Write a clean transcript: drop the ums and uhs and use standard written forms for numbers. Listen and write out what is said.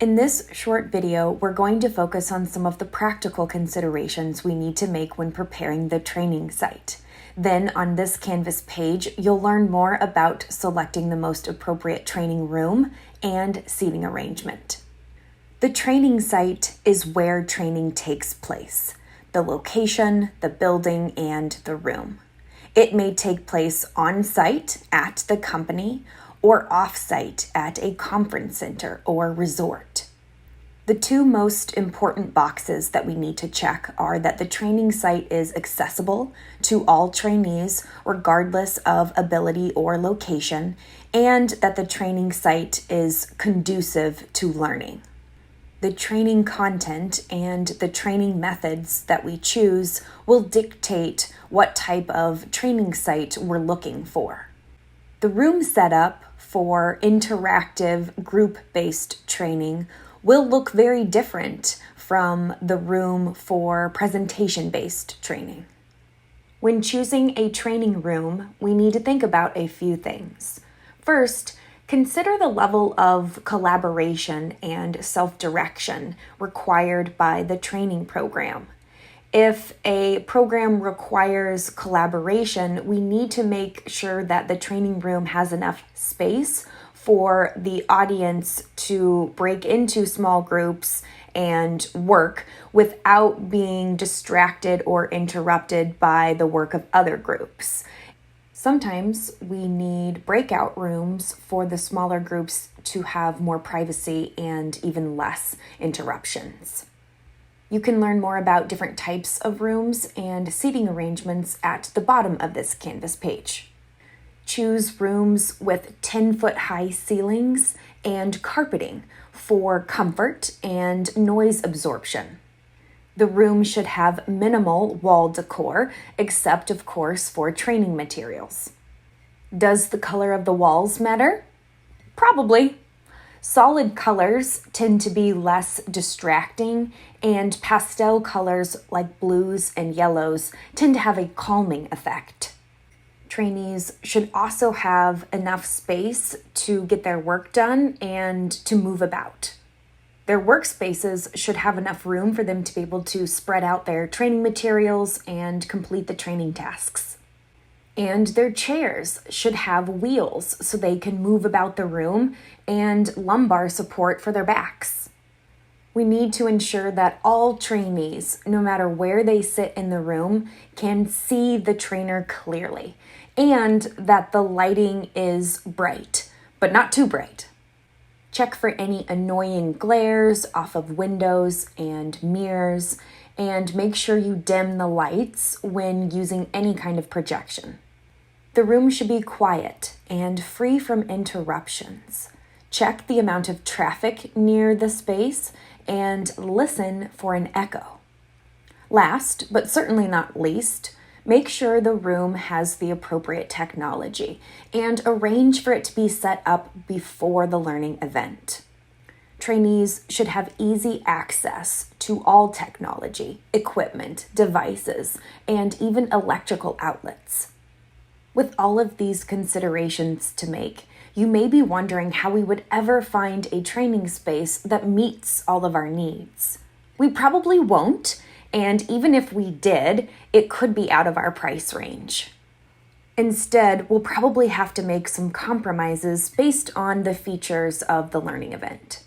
In this short video, we're going to focus on some of the practical considerations we need to make when preparing the training site. Then on this Canvas page, you'll learn more about selecting the most appropriate training room and seating arrangement. The training site is where training takes place: the location, the building, and the room. It may take place on-site at the company or off-site at a conference center or resort. The two most important boxes that we need to check are that the training site is accessible to all trainees regardless of ability or location, and that the training site is conducive to learning. The training content and the training methods that we choose will dictate what type of training site we're looking for. The room setup for interactive group-based training will look very different from the room for presentation-based training. When choosing a training room, we need to think about a few things. First, consider the level of collaboration and self-direction required by the training program. If a program requires collaboration, we need to make sure that the training room has enough space for the audience to break into small groups and work without being distracted or interrupted by the work of other groups. Sometimes we need breakout rooms for the smaller groups to have more privacy and even less interruptions. You can learn more about different types of rooms and seating arrangements at the bottom of this Canvas page. Choose rooms with 10-foot high ceilings and carpeting for comfort and noise absorption. The room should have minimal wall decor, except of course for training materials. Does the color of the walls matter? Probably. Solid colors tend to be less distracting, and pastel colors like blues and yellows tend to have a calming effect. Trainees should also have enough space to get their work done and to move about. Their workspaces should have enough room for them to be able to spread out their training materials and complete the training tasks. And their chairs should have wheels so they can move about the room and lumbar support for their backs. We need to ensure that all trainees, no matter where they sit in the room, can see the trainer clearly, and that the lighting is bright, but not too bright. Check for any annoying glares off of windows and mirrors, and make sure you dim the lights when using any kind of projection. The room should be quiet and free from interruptions. Check the amount of traffic near the space and listen for an echo. Last, but certainly not least, make sure the room has the appropriate technology and arrange for it to be set up before the learning event. Trainees should have easy access to all technology, equipment, devices, and even electrical outlets. With all of these considerations to make, you may be wondering how we would ever find a training space that meets all of our needs. We probably won't, and even if we did, it could be out of our price range. Instead, we'll probably have to make some compromises based on the features of the learning event.